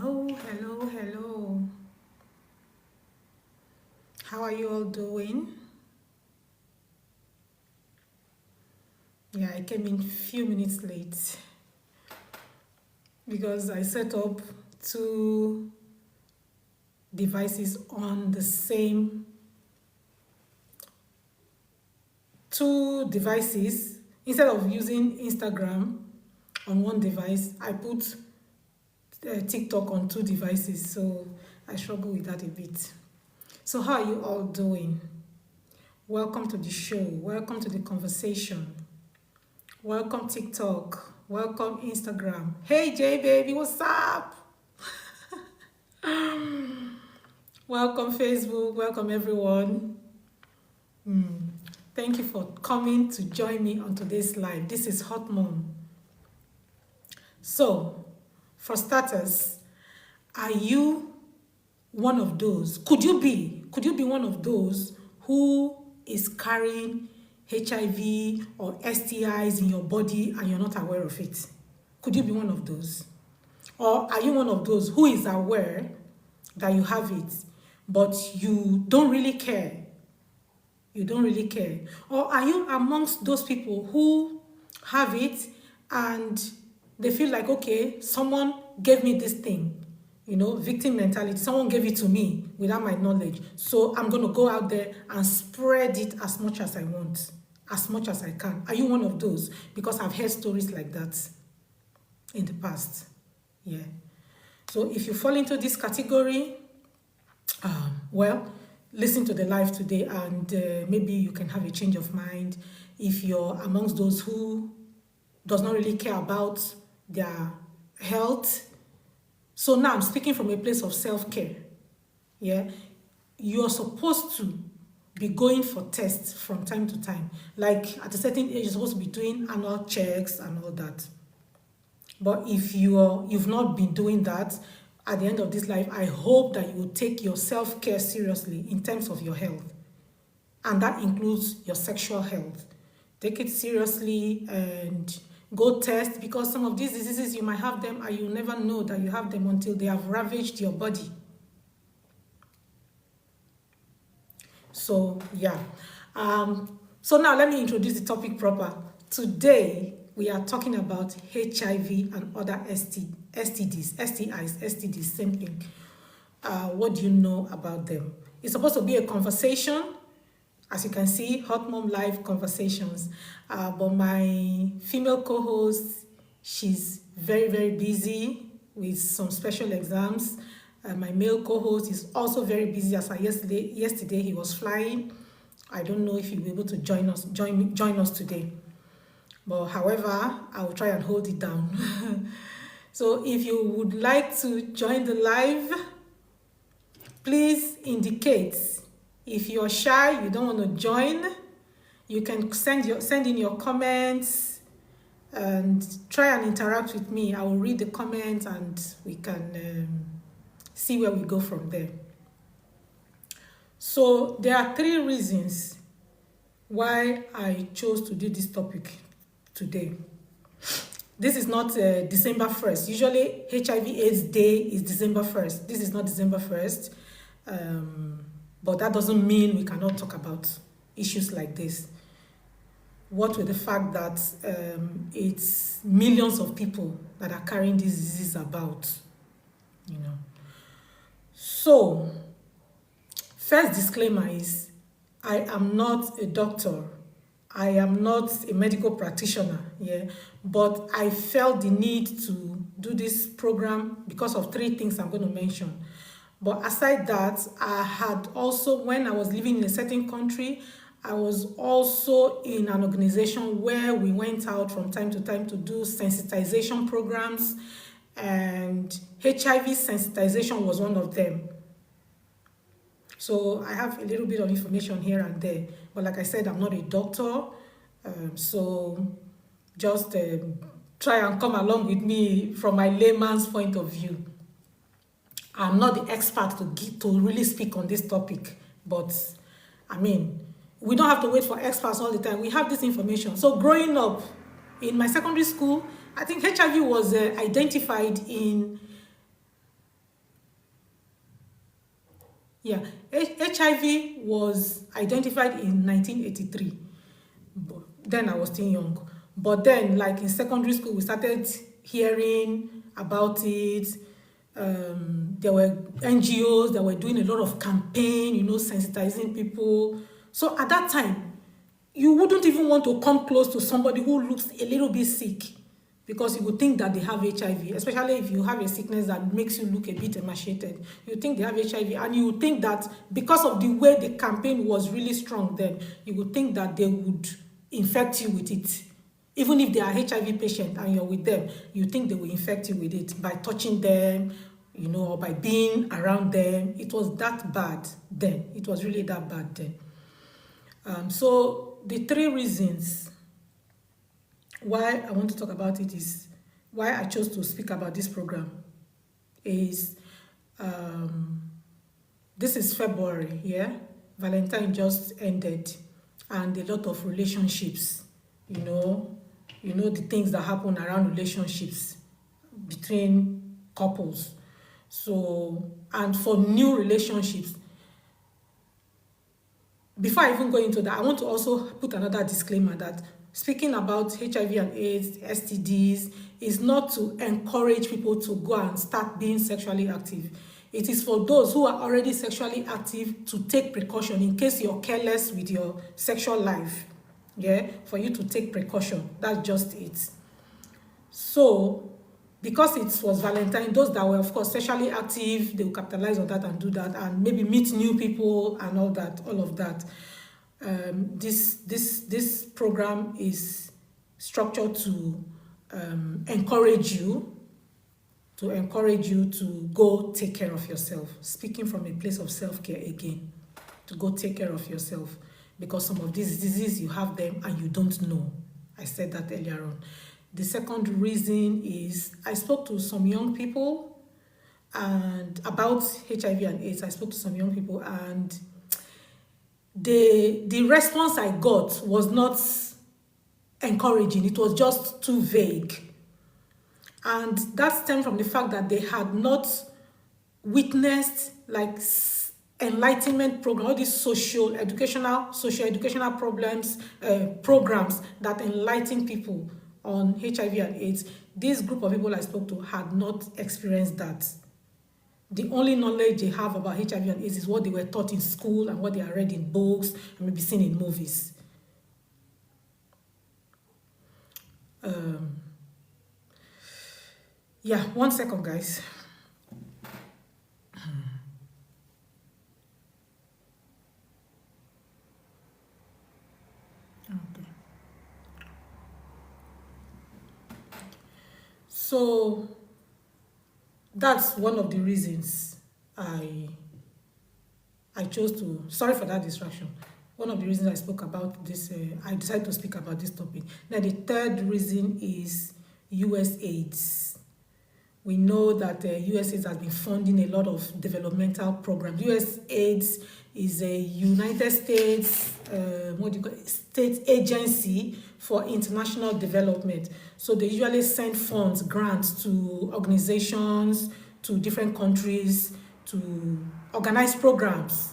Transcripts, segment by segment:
Hello, hello, hello. How are you all doing? Yeah, I came in few minutes late because I set up two devices on the same two devices. Instead of using Instagram on one device, I put TikTok on two devices. So I struggle with that a bit. So how are you all doing? Welcome to the show. Welcome to the conversation. Welcome TikTok. Welcome Instagram. Hey J baby, what's up? Welcome Facebook. Welcome everyone. Thank you for coming to join me on today's live. This is Hot Mom. So, for starters, are you one of those? Could you be one of those who is carrying HIV or STIs in your body and you're not aware of it? Could you be one of those? Or are you one of those who is aware that you have it, but you don't really care? You don't really care. Or are you amongst those people who have it and they feel like, okay, someone gave me this thing, victim mentality. Someone gave it to me without my knowledge. So I'm going to go out there and spread it as much as I want, as much as I can. Are you one of those? Because I've heard stories like that in the past. Yeah. So if you fall into this category, well, listen to the live today and maybe you can have a change of mind. If you're amongst those who does not really care about their health. So now I'm speaking from a place of self-care. Yeah. You're supposed to be going for tests from time to time. Like at a certain age, you're supposed to be doing annual checks and all that. But if you've not been doing that, at the end of this life, I hope that you will take your self-care seriously in terms of your health. And that includes your sexual health. Take it seriously and go test, because some of these diseases, you might have them and you never know that you have them until they have ravaged your body. So, yeah. So now let me introduce the topic proper. Today, we are talking about HIV and other STDs, STIs, STDs, same thing. What do you know about them? It's supposed to be a conversation. As you can see, Hot Mom Live conversations. But my female co-host, she's very, very busy with some special exams. My male co-host is also very busy. As of yesterday, he was flying. I don't know if he'll be able to join us today. But however, I will try and hold it down. So if you would like to join the live, please indicate. If you're shy, you don't want to join, you can send in your comments and try and interact with me. I will read the comments and we can see where we go from there. So there are 3 reasons why I chose to do this topic today. This is not December 1st. Usually HIV/AIDS Day is December 1st. This is not December 1st. But that doesn't mean we cannot talk about issues like this. What with the fact that it's millions of people that are carrying this disease about, So, first disclaimer is, I am not a doctor. I am not a medical practitioner, but I felt the need to do this program because of 3 things I'm going to mention. But aside that, I had also, when I was living in a certain country, I was also in an organization where we went out from time to time to do sensitization programs, and HIV sensitization was one of them. So I have a little bit of information here and there. But like I said, I'm not a doctor. So just try and come along with me from my layman's point of view. I'm not the expert to really speak on this topic. But, we don't have to wait for experts all the time. We have this information. So growing up in my secondary school, I think HIV was identified in Yeah, HIV was identified in 1983. But then I was still young. But then, like in secondary school, we started hearing about it. There were NGOs that were doing a lot of campaign, sensitizing people. So at that time, you wouldn't even want to come close to somebody who looks a little bit sick because you would think that they have HIV, especially if you have a sickness that makes you look a bit emaciated. You think they have HIV, and you would think that because of the way the campaign was really strong then, you would think that they would infect you with it. Even if they are HIV patient and you're with them, you think they will infect you with it by touching them, or by being around them. It was that bad then. It was really that bad then. So the three reasons why I want to talk about it is why I chose to speak about this program is this is February, yeah? Valentine just ended, and a lot of relationships, the things that happen around relationships between couples. So, and for new relationships, before I even go into that, I want to also put another disclaimer that speaking about HIV and AIDS, STDs, is not to encourage people to go and start being sexually active. It is for those who are already sexually active to take precaution in case you're careless with your sexual life. Yeah, for you to take precaution. That's just it. So, because it was Valentine, those that were, of course, sexually active, they will capitalize on that and do that, and maybe meet new people and all of that. This program is structured to encourage you to go take care of yourself. Speaking from a place of self-care again, to go take care of yourself, because some of these diseases, you have them and you don't know. I said that earlier on. The second reason is I spoke to some young people and about HIV and AIDS. I spoke to some young people, and the response I got was not encouraging. It was just too vague. And that stemmed from the fact that they had not witnessed like enlightenment program, all these social educational programs that enlighten people on HIV and AIDS. This group of people I spoke to had not experienced that. The only knowledge they have about HIV and AIDS is what they were taught in school and what they are read in books and maybe seen in movies. Yeah, 1 second, guys. Okay. So that's one of the reasons I chose to, sorry for that distraction. One of the reasons I spoke about this, I decided to speak about this topic. Now, the third reason is US AIDS. We know that US AIDS has been funding a lot of developmental programs. US AIDS is a United States, state agency for international development. So they usually send funds, grants to organizations, to different countries to organize programs,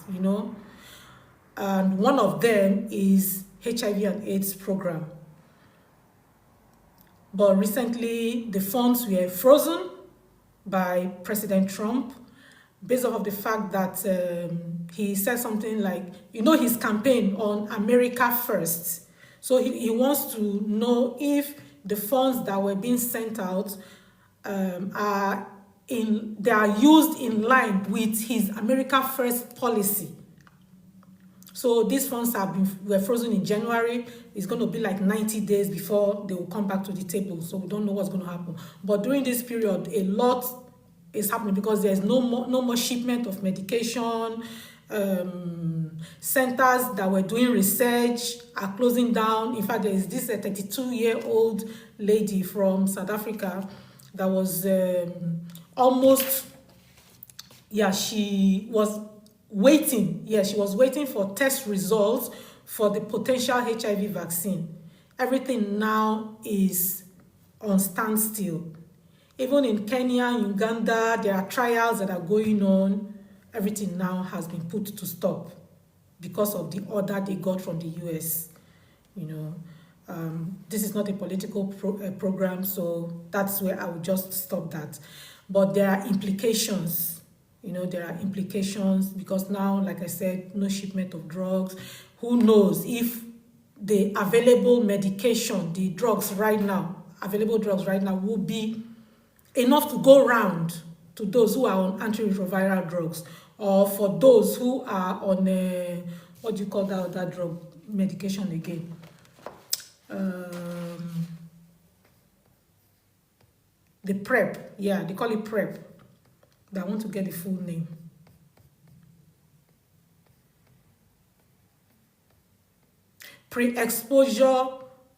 And one of them is HIV and AIDS program. But recently, the funds were frozen by President Trump based off of the fact that he said something like, his campaign on America First. So he wants to know if the funds that were being sent out are used in line with his America First policy. So these funds were frozen in January. It's going to be like 90 days before they will come back to the table. So we don't know what's going to happen. But during this period, a lot is happening because there's no more shipment of medication. Centers that were doing research are closing down. In fact, there is this 32-year-old lady from South Africa that was she was waiting. Yeah, she was waiting for test results for the potential HIV vaccine. Everything now is on standstill. Even in Kenya, Uganda, there are trials that are going on. everything now has been put to stop because of the order they got from the US. You know, this is not a political program, so that's where I will just stop that. But there are implications. You know, there are implications because now, like I said, no shipment of drugs. Who knows if the available medication, the drugs right now, available drugs right now will be enough to go round to those who are on antiretroviral drugs, or for those who are on what do you call that drug medication again? The PrEP, yeah, they call it PrEP. But I want to get the full name. Pre-exposure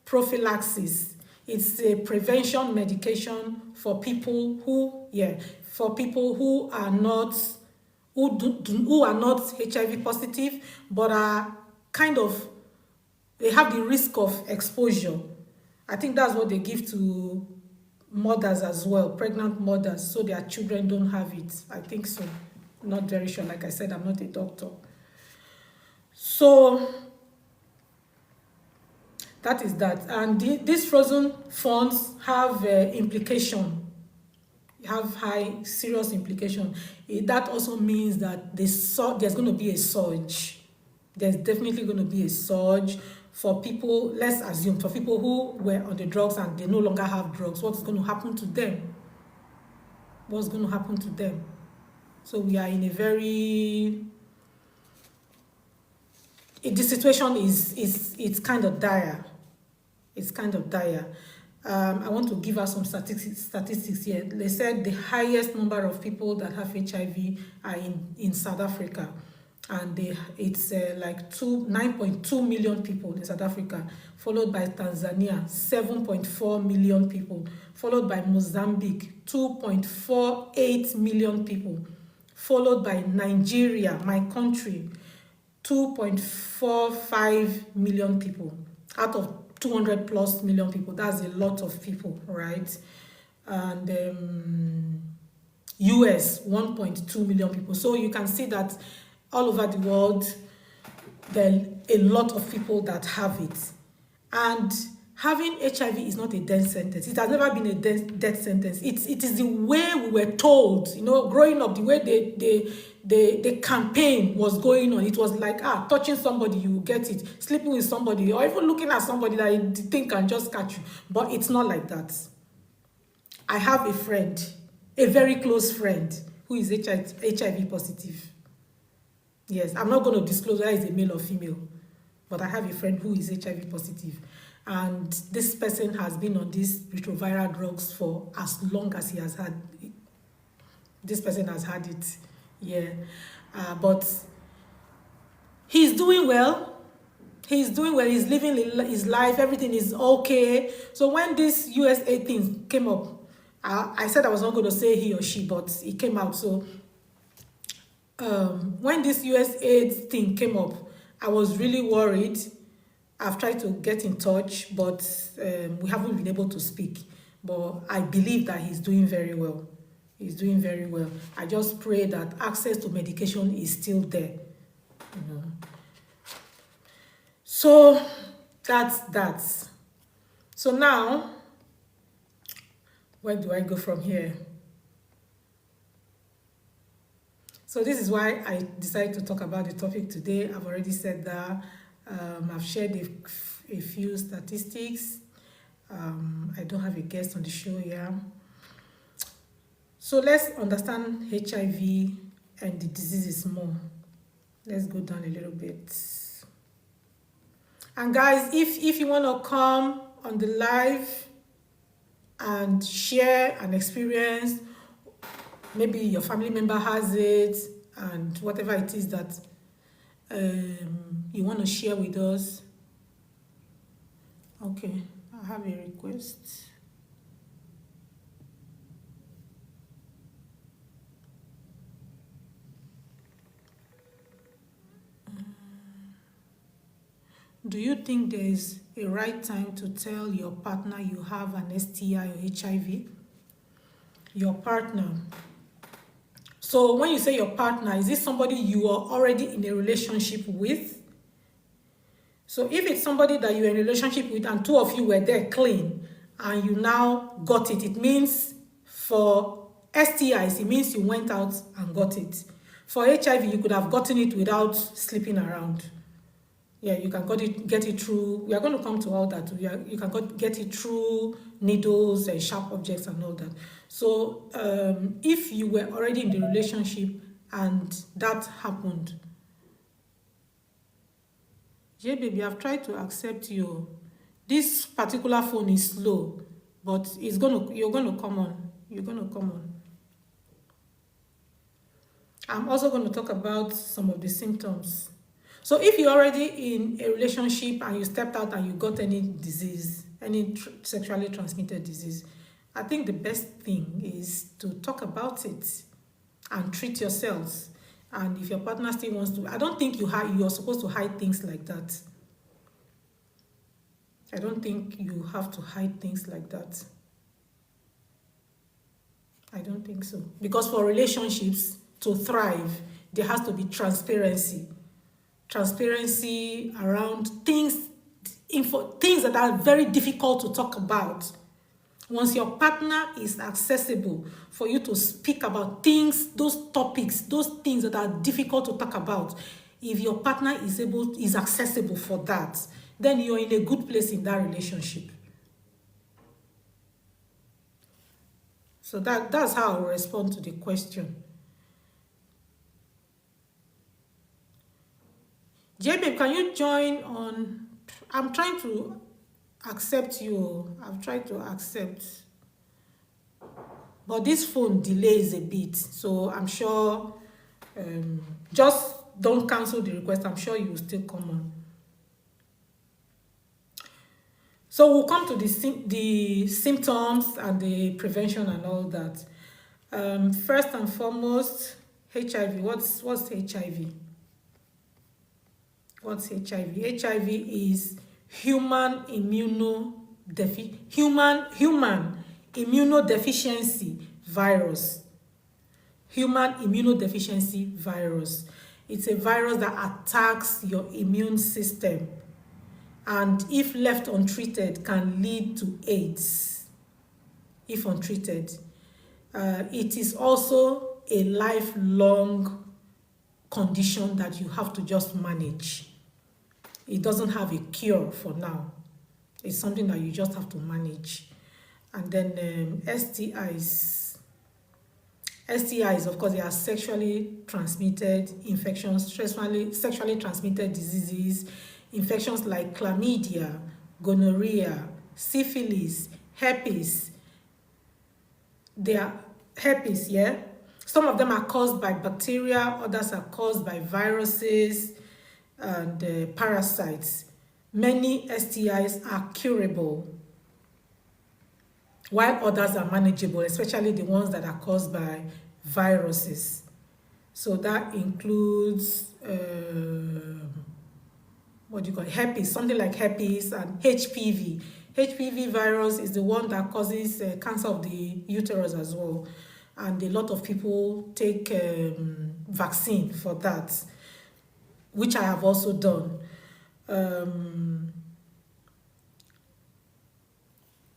prophylaxis. It's a prevention medication for people who, are not who are not HIV positive, but are kind of, they have the risk of exposure. I think that's what they give to mothers as well, pregnant mothers, so their children don't have it. I think so. Not very sure. Like I said, I'm not a doctor. So that is that. And these frozen funds have implication, have high, serious implication. That also means that there's going to be a surge. There's definitely going to be a surge for people, let's assume, for people who were on the drugs and they no longer have drugs. What's going to happen to them? What's going to happen to them? So we are in a very... the situation it's kind of dire. It's kind of dire. I want to give us some statistics here. They said the highest number of people that have HIV are in South Africa. And it's like 9.2 million people in South Africa, followed by Tanzania, 7.4 million people, followed by Mozambique, 2.48 million people, followed by Nigeria, my country, 2.45 million people out of 200 plus million people. That's a lot of people, right? And US, 1.2 million people. So you can see that all over the world, there are a lot of people that have it. And having HIV is not a death sentence. It has never been a death sentence. It is the way we were told, you know, growing up, the way the campaign was going on. It was like, touching somebody, you will get it. Sleeping with somebody, or even looking at somebody that you think can just catch you. But it's not like that. I have a friend, a very close friend, who is HIV positive. Yes, I'm not going to disclose whether it's a male or female, but I have a friend who is HIV positive. And this person has been on these retroviral drugs for as long as he has had. This person has had it, yeah. But he's doing well. He's doing well. He's living his life. Everything is okay. So when this USA thing came up, I said I was not going to say he or she, but it came out. So when this USA thing came up, I was really worried. I've tried to get in touch, but we haven't been able to speak. But I believe that he's doing very well. He's doing very well. I just pray that access to medication is still there. You know. So that's that. So now, where do I go from here? So this is why I decided to talk about the topic today. I've already said that. I've shared a few statistics. I don't have a guest on the show here. So let's understand HIV and the diseases more. Let's go down a little bit. And guys, if you want to come on the live and share an experience, maybe your family member has it, and whatever it is that you want to share with us. Okay, I have a request. Do you think there is a right time to tell your partner you have an STI or HIV? Your partner. So when you say your partner, is this somebody you are already in a relationship with? So if it's somebody that you're in a relationship with and two of you were there clean and you now got it, it means for STIs, it means you went out and got it. For HIV, you could have gotten it without sleeping around. Yeah, you can get it through. We are going to come to all that. You can get it through needles and sharp objects and all that. So if you were already in the relationship and that happened, yeah, baby, I've tried to accept you. This particular phone is slow, but you're gonna come on. You're gonna come on. I'm also going to talk about some of the symptoms. So if you're already in a relationship and you stepped out and you got any disease, any sexually transmitted disease, I think the best thing is to talk about it and treat yourselves. And if your partner still wants to, I don't think you're supposed to hide things like that. I don't think you have to hide things like that. I don't think so. Because for relationships to thrive, there has to be transparency. Transparency around things that are very difficult to talk about. Once your partner is accessible for you to speak about things, those topics, those things that are difficult to talk about, if your partner is accessible for that, then you're in a good place in that relationship. So that's how I'll respond to the question. JB, can you join on? I'm trying to accept you. I've tried to accept. But this phone delays a bit. So I'm sure, just don't cancel the request. I'm sure you will still come on. So we'll come to the symptoms and the prevention and all that. First and foremost, HIV. What's HIV? What's HIV? HIV is human immunodeficiency virus. Human immunodeficiency virus. It's a virus that attacks your immune system, and if left untreated can lead to AIDS if untreated. It is also a lifelong condition that you have to just manage. It doesn't have a cure for now. It's something that you just have to manage. And then STIs. STIs, of course, they are sexually transmitted infections, sexually transmitted diseases, infections like chlamydia, gonorrhea, syphilis, herpes. They are herpes, yeah? Some of them are caused by bacteria, others are caused by viruses and parasites. Many STIs are curable, while others are manageable, especially the ones that are caused by viruses. So that includes herpes, something like herpes, and HPV. HPV virus is the one that causes cancer of the uterus as well. And a lot of people take vaccine for that, which I have also done.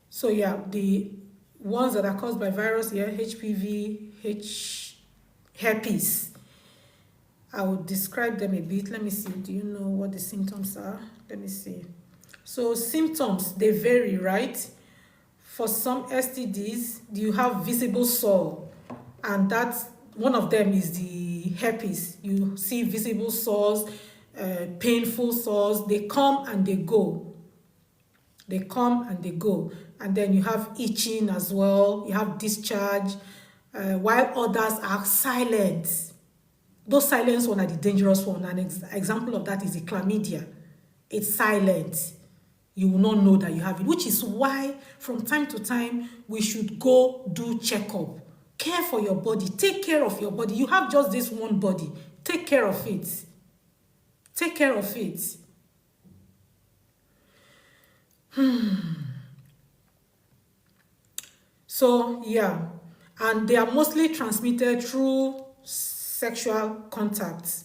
So yeah, the ones that are caused by virus, yeah, HPV, herpes. I will describe them a bit. Let me see. Do you know what the symptoms are? Let me see. So symptoms, they vary, right? For some STDs, you have visible sore, and that's one of them is the herpes. You see visible sores, painful sores. They come and they go. They come and they go. And then you have itching as well. You have discharge, while others are silent. Those silent ones are the dangerous one. An example of that is the chlamydia. It's silent. You will not know that you have it, which is why from time to time we should go do checkup. Care for your body. Take care of your body. You have just this one body. Take care of it. Take care of it. So, yeah. And they are mostly transmitted through sexual contact.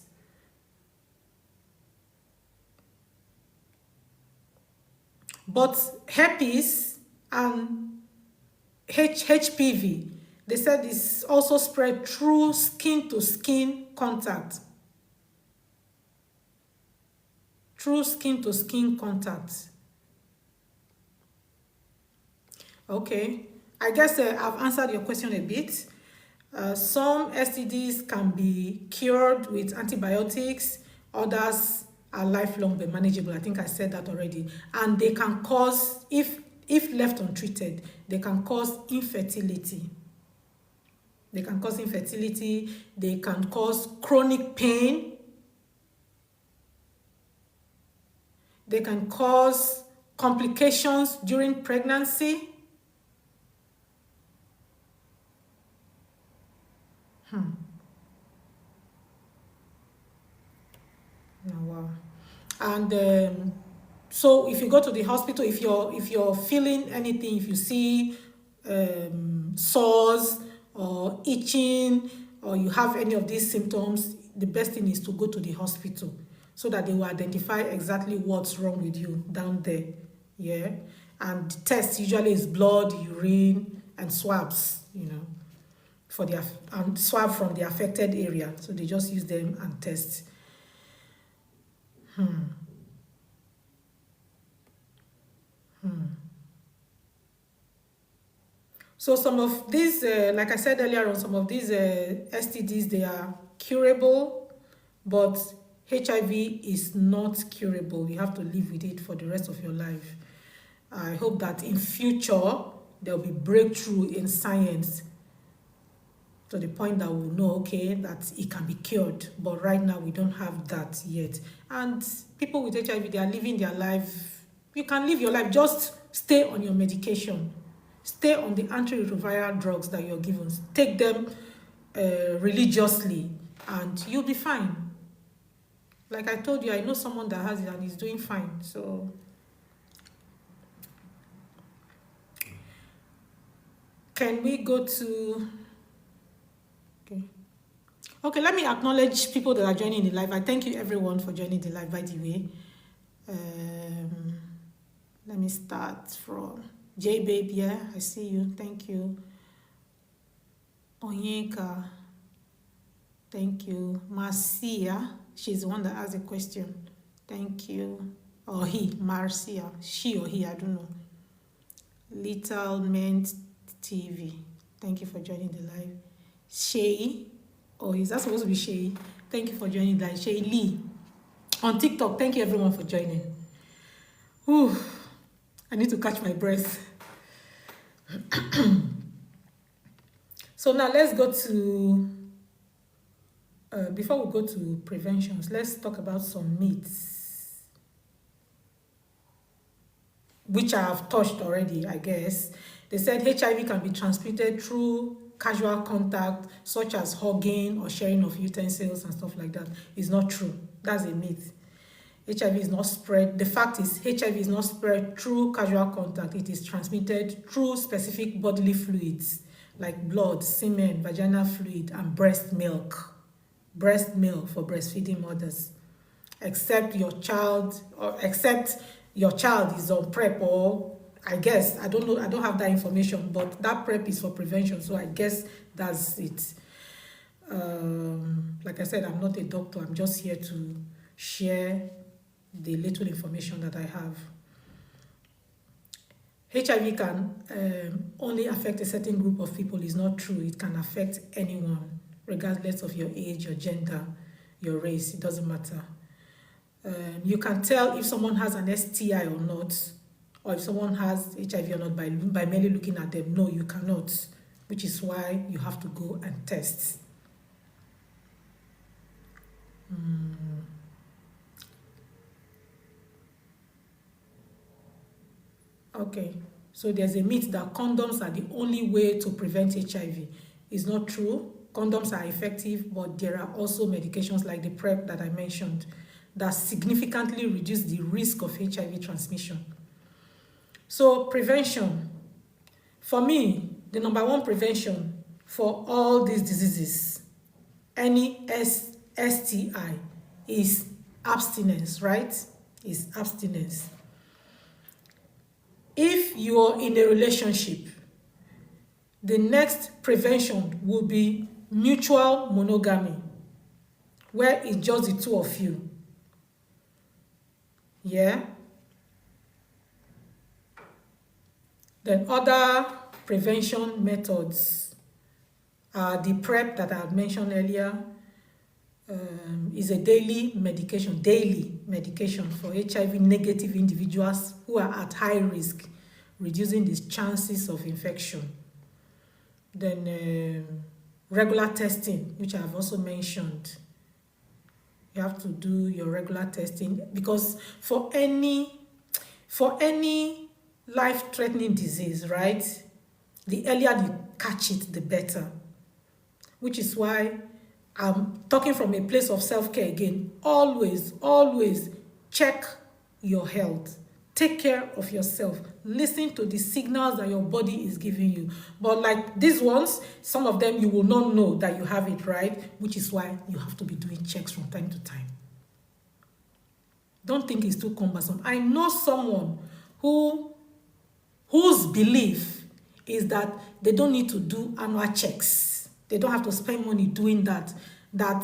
But herpes and HPV, they said it's also spread through skin to skin contact. Through skin to skin contact. Okay, I guess I've answered your question a bit. Some STDs can be cured with antibiotics, others are lifelong but manageable. I think I said that already. And they can cause, if left untreated, they can cause infertility. They can cause infertility, they can cause chronic pain, they can cause complications during pregnancy. Oh, wow. And so if you go to the hospital, if you're feeling anything, if you see sores or itching, or you have any of these symptoms, the best thing is to go to the hospital so that they will identify exactly what's wrong with you down there. Yeah. And the test usually is blood, urine, and swabs, for the and swab from the affected area. So they just use them and test. So some of these, like I said earlier on, some of these STDs, they are curable, but HIV is not curable. You have to live with it for the rest of your life. I hope that in future, there will be breakthrough in science to the point that we'll know, okay, that it can be cured. But right now, we don't have that yet. And people with HIV, they are living their life. You can live your life. Just stay on your medication. Stay on the antiretroviral drugs that you're given. Take them religiously, and you'll be fine. Like I told you, I know someone that has it and is doing fine. So, can we go to... Okay, let me acknowledge people that are joining the live. I thank you everyone for joining the live, by the way. Let me start from J-Babe. Yeah, I see you. Thank you. Onyeka. Thank you. Marcia. She's the one that asked a question. Thank you. Or he, Marcia. She or he, I don't know. Little Mint TV. Thank you for joining the live. Shay. Oh, is that supposed to be Shay? Thank you for joining that. Shay Lee. On TikTok, thank you everyone for joining. Whew. I need to catch my breath. So now let's go to, before we go to preventions, let's talk about some myths, which I have touched already, I guess. They said HIV can be transmitted through casual contact, such as hugging or sharing of utensils and stuff like that. It's not true. That's a myth. HIV is not spread. The fact is, HIV is not spread through casual contact. It is transmitted through specific bodily fluids like blood, semen, vaginal fluid, and breast milk. Breast milk for breastfeeding mothers. Except your child is on PrEP, or I guess, I don't know, I don't have that information, but that PrEP is for prevention, so I guess that's it. Like I said, I'm not a doctor. I'm just here to share the little information that I have. HIV can only affect a certain group of people. Is not true. It can affect anyone, regardless of your age, your gender, your race. It doesn't matter. You can tell if someone has an STI or not, or if someone has HIV or not by merely looking at them. No, you cannot, which is why you have to go and test. Okay, so there's a myth that condoms are the only way to prevent HIV. It's not true. Condoms are effective, but there are also medications like the PrEP that I mentioned that significantly reduce the risk of HIV transmission. So prevention, for me, the number one prevention for all these diseases, any STI is abstinence, right? Is abstinence. If you're in a relationship, the next prevention will be mutual monogamy, where it's just the two of you. Yeah. Then other prevention methods are the PrEP that I had mentioned earlier. Is a daily medication for HIV negative individuals who are at high risk, reducing the chances of infection. Then regular testing, which I have also mentioned. You have to do your regular testing, because for any life-threatening disease, right, the earlier you catch it, the better. Which is why I'm talking from a place of self-care again. Always check your health. Take care of yourself. Listen to the signals that your body is giving you. But like these ones, some of them you will not know that you have it, right? Which is why you have to be doing checks from time to time. Don't think it's too cumbersome. I know someone whose belief is that they don't need to do annual checks. They don't have to spend money doing that. That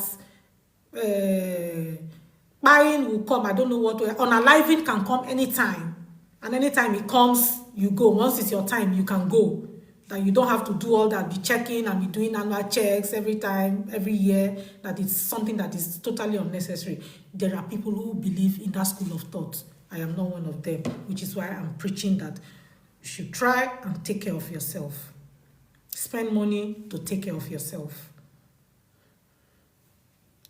buying will come, I don't know what way. Unaliving can come anytime. And anytime it comes, you go. Once it's your time, you can go. That you don't have to do all that, be checking and be doing annual checks every time, every year. That it's something that is totally unnecessary. There are people who believe in that school of thought. I am not one of them, which is why I'm preaching that you should try and take care of yourself. Spend money to take care of yourself.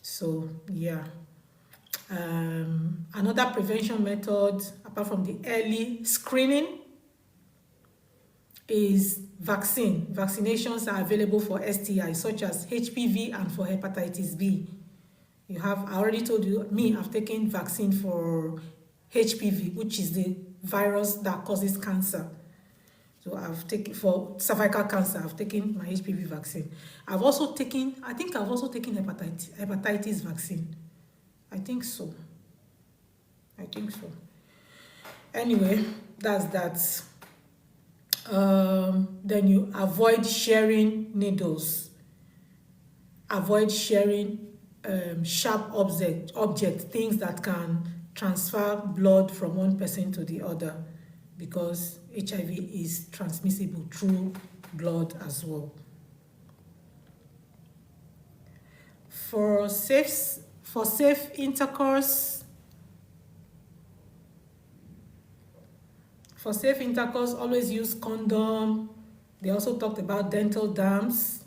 So, yeah. Another prevention method, apart from the early screening, is vaccine. Vaccinations are available for STIs, such as HPV and for hepatitis B. I already told you, I've taken vaccine for HPV, which is the virus that causes cancer. So I've taken, for cervical cancer, I've taken my HPV vaccine. I've also taken hepatitis vaccine. I think so. Anyway, that's that. Then you avoid sharing needles. Avoid sharing sharp object, things that can transfer blood from one person to the other, because HIV is transmissible through blood as well. For safe intercourse, always use condom. They also talked about dental dams.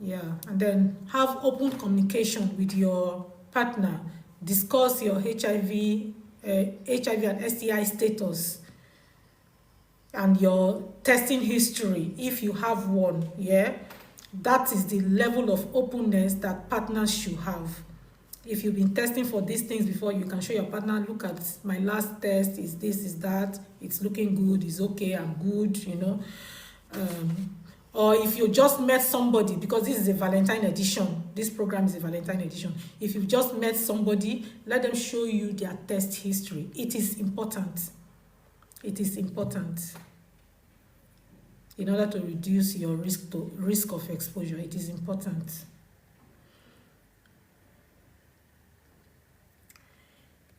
Yeah, and then have open communication with your partner. Discuss your HIV and STI status and your testing history if you have one. Yeah, that is the level of openness that partners should have. If you've been testing for these things before, you can show your partner, look at my last test, is this, is that, it's looking good, it's okay, I'm good, you know. Or if you just met somebody, because this is a Valentine edition, this program is a Valentine edition. If you've just met somebody, let them show you their test history. It is important. It is important. In order to reduce your risk of exposure, it is important.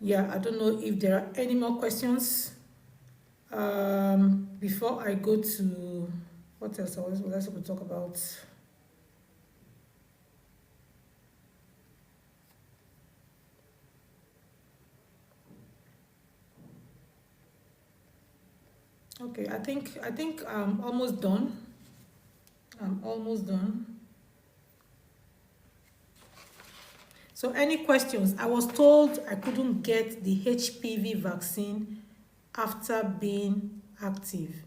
Yeah, I don't know if there are any more questions. Before I go to what else was I supposed to talk about? Okay, I think I'm almost done. So any questions? I was told I couldn't get the HPV vaccine after being active,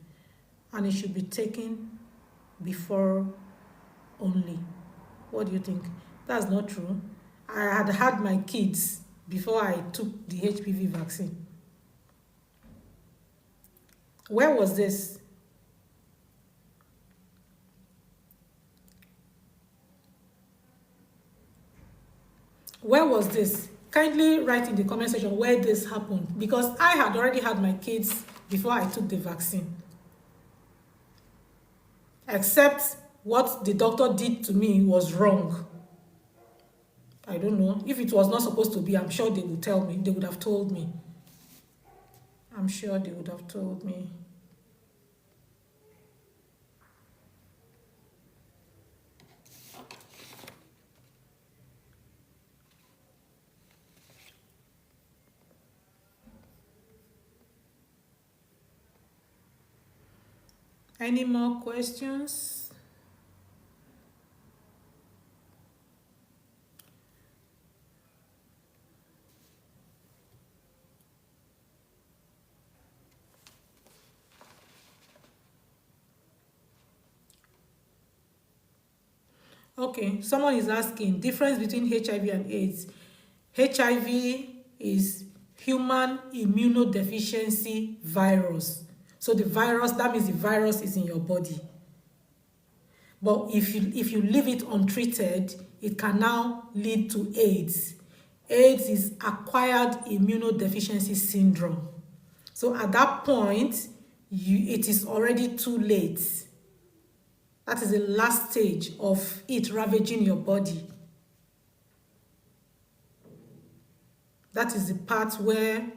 and it should be taken before only. What do you think? That's not true. I had my kids before I took the HPV vaccine. Where was this? Where was this? Kindly write in the comment section where this happened, because I had already had my kids before I took the vaccine. Except what the doctor did to me was wrong. I don't know. If it was not supposed to be, I'm sure they would tell me. They would have told me. I'm sure they would have told me. Any more questions? Okay, someone is asking difference between HIV and AIDS. HIV is human immunodeficiency virus. So the virus, that means the virus is in your body. But if you leave it untreated, it can now lead to AIDS. AIDS is acquired immunodeficiency syndrome. So at that point, it is already too late. That is the last stage of it ravaging your body. That is the part where,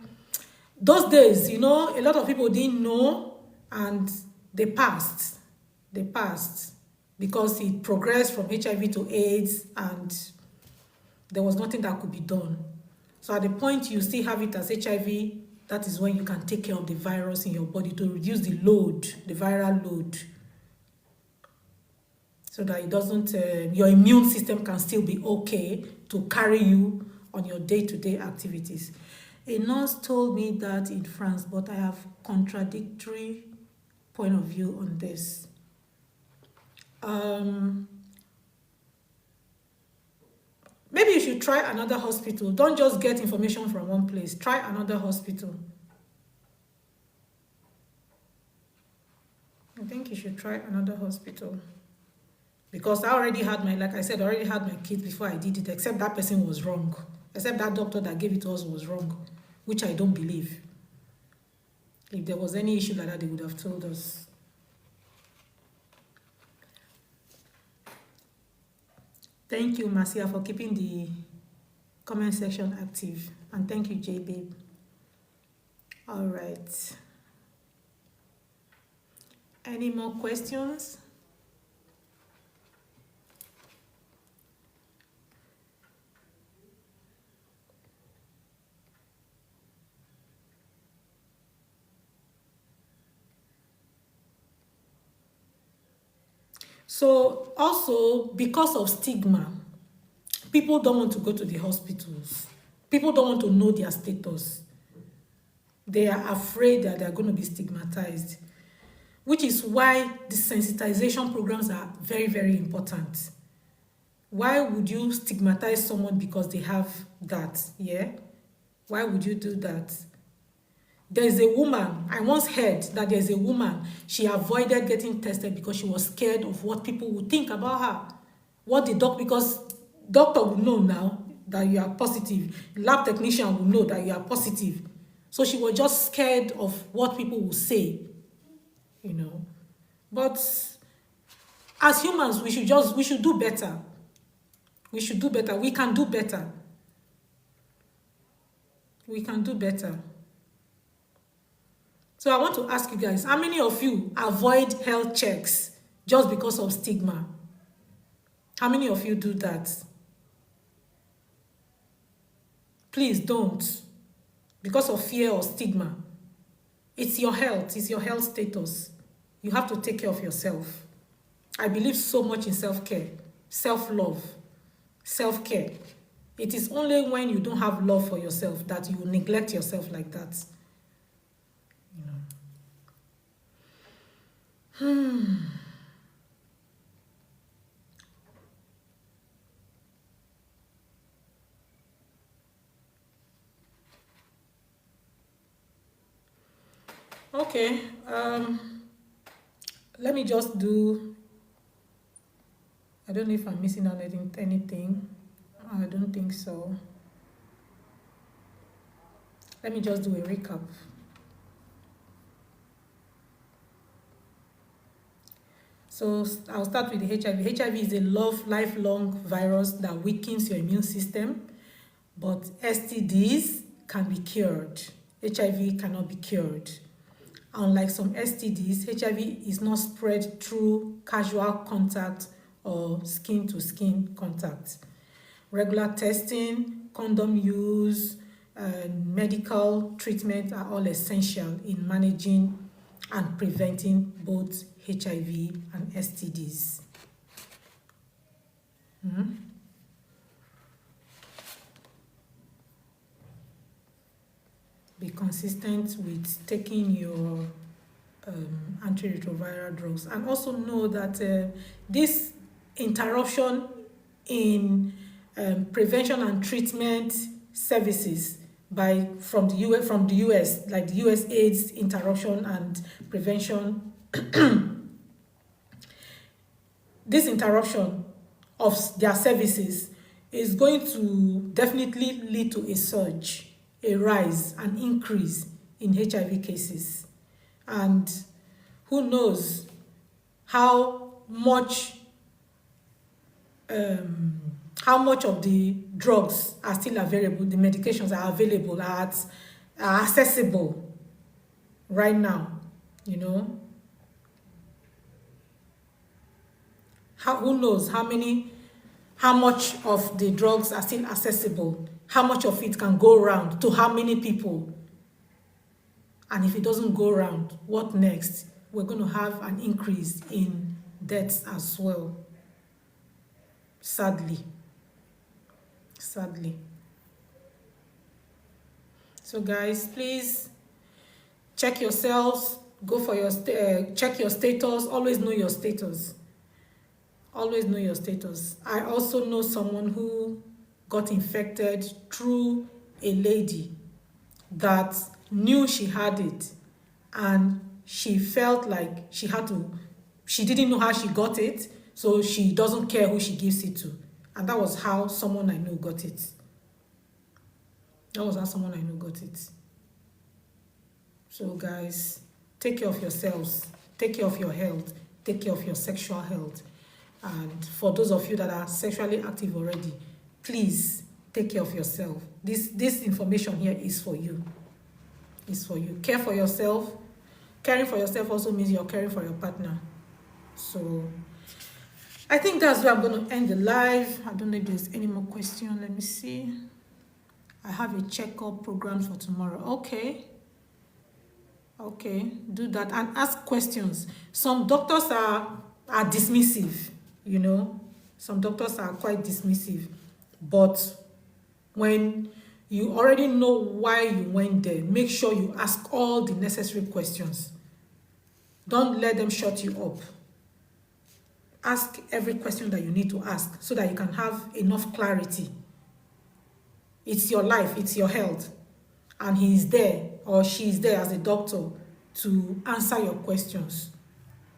those days, a lot of people didn't know and they passed. They passed because it progressed from HIV to AIDS and there was nothing that could be done. So at the point you still have it as HIV, that is when you can take care of the virus in your body to reduce the load, the viral load, so that it doesn't, your immune system can still be okay to carry you on your day-to-day activities. A nurse told me that in France, but I have contradictory point of view on this. Maybe you should try another hospital. Don't just get information from one place. Try another hospital. I think you should try another hospital. Because I already had like I said, I already had my kids before I did it, except that person was wrong. Except that doctor that gave it to us was wrong, which I don't believe. If there was any issue like that, they would have told us. Thank you, Marcia, for keeping the comment section active. And thank you, J-Babe. All right. Any more questions? So also, because of stigma, people don't want to go to the hospitals. People don't want to know their status. They are afraid that they're going to be stigmatized, which is why the sensitization programs are very, very important. Why would you stigmatize someone because they have that? Yeah? Why would you do that? There's a woman, I once heard that there's a woman, she avoided getting tested because she was scared of what people would think about her. Because doctor will know now that you are positive. Lab technician will know that you are positive. So she was just scared of what people will say, But as humans, we should do better. We should do better. We can do better. We can do better. So I want to ask you guys, how many of you avoid health checks just because of stigma? How many of you do that? Please don't. Because of fear or stigma. It's your health. It's your health status. You have to take care of yourself. I believe so much in self-care, self-love, self-care. It is only when you don't have love for yourself that you neglect yourself like that. Okay, let me just do, I don't know if I'm missing out anything. I don't think so. Let me just do a recap. So I'll start with the HIV. HIV is a lifelong virus that weakens your immune system, but STDs can be cured. HIV cannot be cured. Unlike some STDs, HIV is not spread through casual contact or skin-to-skin contact. Regular testing, condom use, and medical treatment are all essential in managing and preventing both HIV and STDs. Be consistent with taking your antiretroviral drugs, and also know that this interruption in prevention and treatment services from the US, like the US AIDS interruption and prevention, this interruption of their services is going to definitely lead to a surge, a rise, an increase in HIV cases. And who knows how much of the drugs are still available, the medications are available, are accessible right now, you know. Who knows how much of the drugs are still accessible, how much of it can go around to how many people. And if it doesn't go around, what next? We're going to have an increase in deaths as well. Sadly. So guys, please check yourselves, go for your check your status, always know your status. Always know your status. I also know someone who got infected through a lady that knew she had it, and she felt like she didn't know how she got it, so she doesn't care who she gives it to. And that was how someone I know got it. So guys, take care of yourselves, take care of your health, take care of your sexual health. And for those of you that are sexually active already, please take care of yourself. This information here is for you. It's for you. Care for yourself. Caring for yourself also means you're caring for your partner. So I think that's where I'm going to end the live. I don't know if there's any more question. Let me see. I have a checkup program for tomorrow. Okay, do that and ask questions. Some doctors are dismissive, you know. Some doctors are quite dismissive. But when you already know why you went there, make sure you ask all the necessary questions. Don't let them shut you up. Ask every question that you need to ask so that you can have enough clarity. It's your life, it's your health. And he is there or she is there as a doctor to answer your questions.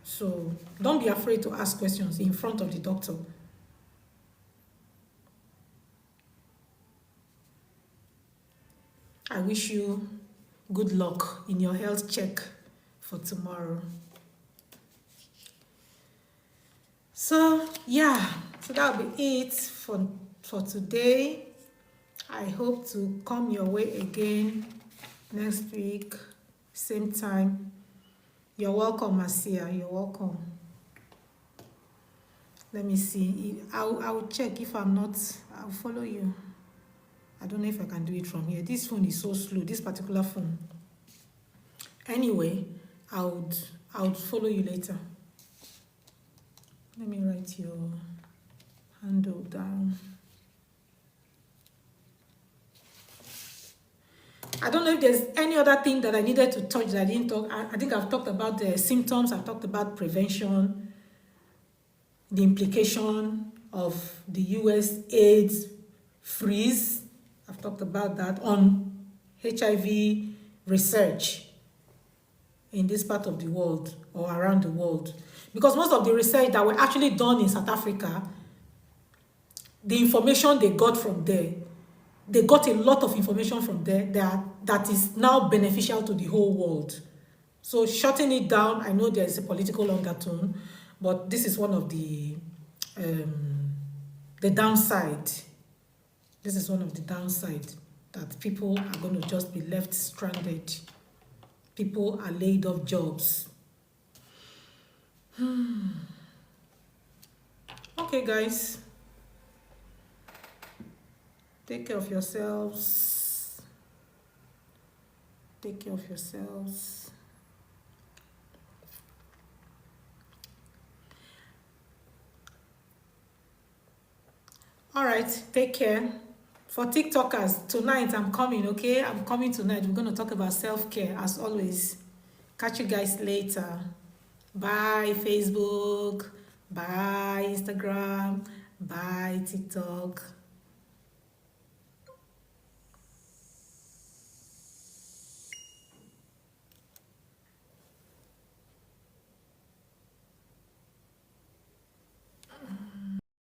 So don't be afraid to ask questions in front of the doctor. I wish you good luck in your health check for tomorrow. So yeah, so that'll be it for today. I hope to come your way again next week, same time. You're welcome, Marcia. You're welcome. Let me see. I'll check. If I'm not, I'll follow you. I don't know if I can do it from here. This phone is so slow, this particular phone. Anyway, I would follow you later. Let me write your handle down. I don't know if there's any other thing that I needed to touch that I didn't talk. I think I've talked about the symptoms. I've talked about prevention, the implication of the US AIDS freeze. I've talked about that on HIV research in this part of the world or around the world. Because most of the research that were actually done in South Africa the information they got from there, they got a lot of information from there that is now beneficial to the whole world. So shutting it down, I know there is a political undertone, but this is one of the downside. This is one of the downside, that people are going to just be left stranded. People are laid off jobs. Okay, guys. Take care of yourselves. Take care of yourselves. All right, take care. For TikTokers, tonight I'm coming, okay? I'm coming tonight. We're going to talk about self-care, as always. Catch you guys later. Bye, Facebook. Bye, Instagram. Bye, TikTok.